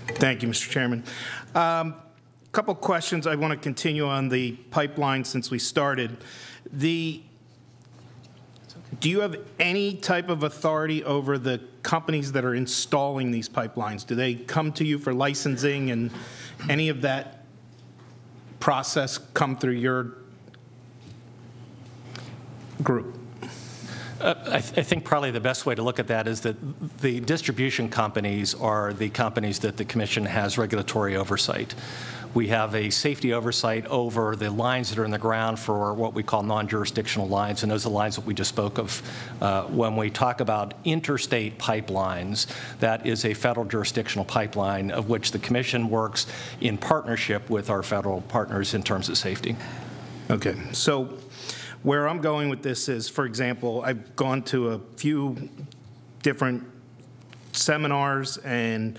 Thank you, Mr. Chairman. Couple questions. I want to continue on the pipeline since we started. Do you have any type of authority over the companies that are installing these pipelines? Do they come to you for licensing, and any of that process come through your group? I think probably the best way to look at that is that the distribution companies are the companies that the Commission has regulatory oversight. We have a safety oversight over the lines that are in the ground for what we call non-jurisdictional lines, and those are the lines that we just spoke of. When we talk about interstate pipelines, that is a federal jurisdictional pipeline of which the Commission works in partnership with our federal partners in terms of safety. Okay, so where I'm going with this is, for example, I've gone to a few different seminars, and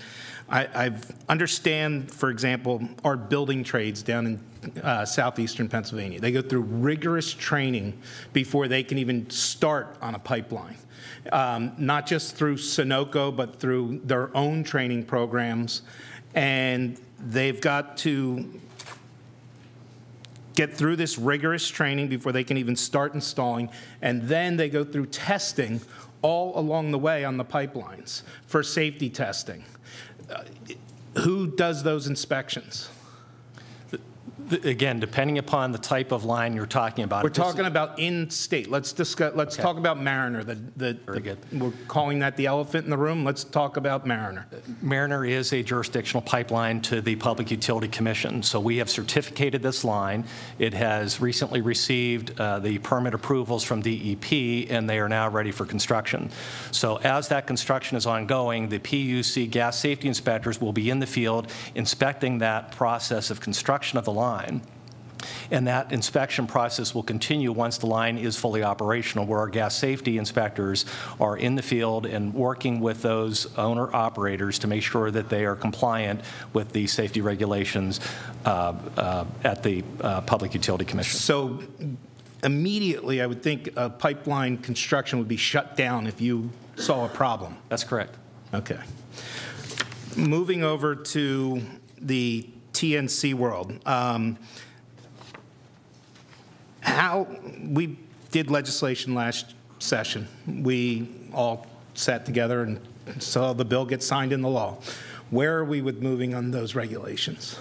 I understand, for example, our building trades down in southeastern Pennsylvania. They go through rigorous training before they can even start on a pipeline, not just through Sunoco, but through their own training programs. And they've got to get through this rigorous training before they can even start installing, and then they go through testing all along the way on the pipelines for safety testing. Who does those inspections? Again, depending upon the type of line you're talking about. We're talking about in-state. Let's discuss. Let's talk about Mariner. Very good. We're calling that the elephant in the room. Let's talk about Mariner. Mariner is a jurisdictional pipeline to the Public Utility Commission. So we have certificated this line. It has recently received the permit approvals from DEP, and they are now ready for construction. So as that construction is ongoing, the PUC gas safety inspectors will be in the field inspecting that process of construction of the line. And that inspection process will continue once the line is fully operational, where our gas safety inspectors are in the field and working with those owner-operators to make sure that they are compliant with the safety regulations at the Public Utility Commission. So immediately, I would think pipeline construction would be shut down if you saw a problem. That's correct. Okay. Moving over to the TNC world. How we did legislation last session. We all sat together and saw the bill get signed into law. Where are we with moving on those regulations?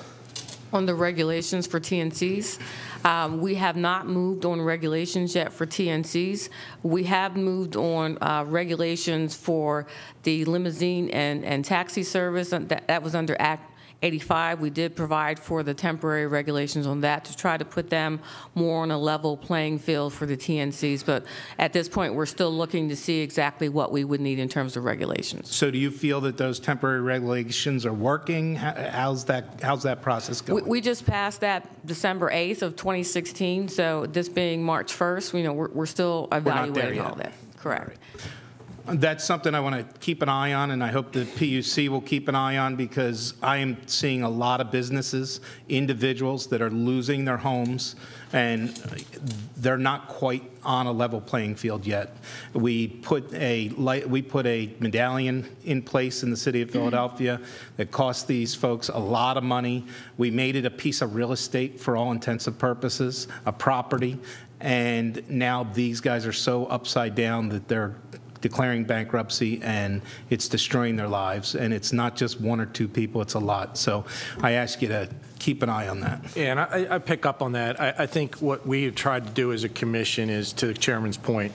On the regulations for TNCs, we have not moved on regulations yet for TNCs. We have moved on regulations for the limousine and taxi service. That was under Act 85. We did provide for the temporary regulations on that to try to put them more on a level playing field for the TNCs. But at this point, we're still looking to see exactly what we would need in terms of regulations. So do you feel that those temporary regulations are working? How's that process going? We just passed that December 8th of 2016. So this being March 1st, you know, we're still evaluating all that. Correct. That's something I want to keep an eye on, and I hope the PUC will keep an eye on, because I am seeing a lot of businesses, individuals that are losing their homes, and they're not quite on a level playing field yet. We put a medallion in place in the city of Philadelphia that cost these folks a lot of money. We made it a piece of real estate for all intents and purposes, a property, and now these guys are so upside down that they're declaring bankruptcy, and it's destroying their lives. And it's not just one or two people, it's a lot. So I ask you to keep an eye on that. Yeah, and I pick up on that. I think what we have tried to do as a commission is, to the chairman's point,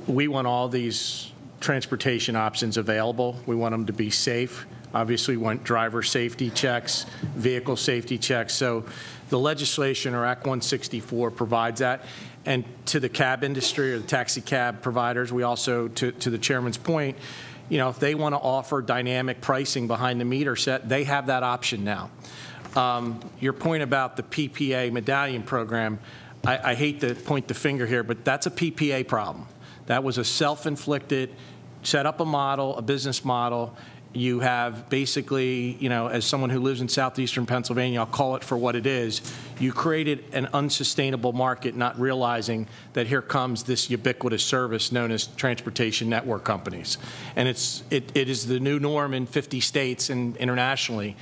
we want all these transportation options available. We want them to be safe. Obviously, we want driver safety checks, vehicle safety checks. So the legislation, or Act 164, provides that. And to the cab industry or the taxi cab providers, we also, to the chairman's point, you know, if they want to offer dynamic pricing behind the meter set, they have that option now. Your point about the PPA medallion program, I hate to point the finger here, but that's a PPA problem. That was a self-inflicted, set up a model, a business model, You have basically, as someone who lives in southeastern Pennsylvania, I'll call it for what it is, you created an unsustainable market, not realizing that here comes this ubiquitous service known as transportation network companies. And it is the new norm in 50 states and internationally.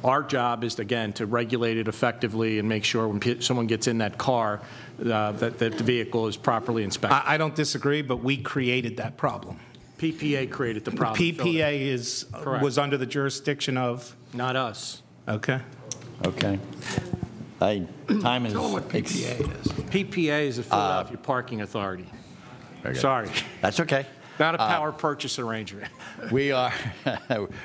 Our job is, again, to regulate it effectively and make sure when someone gets in that car that the vehicle is properly inspected. I don't disagree, but we created that problem. PPA created the problem. PPA was under the jurisdiction of? Not us. Okay. Okay. Time is. Tell them what PPA is. PPA is the Philadelphia Parking Authority. Sorry. That's okay. Not a power purchase arrangement. We are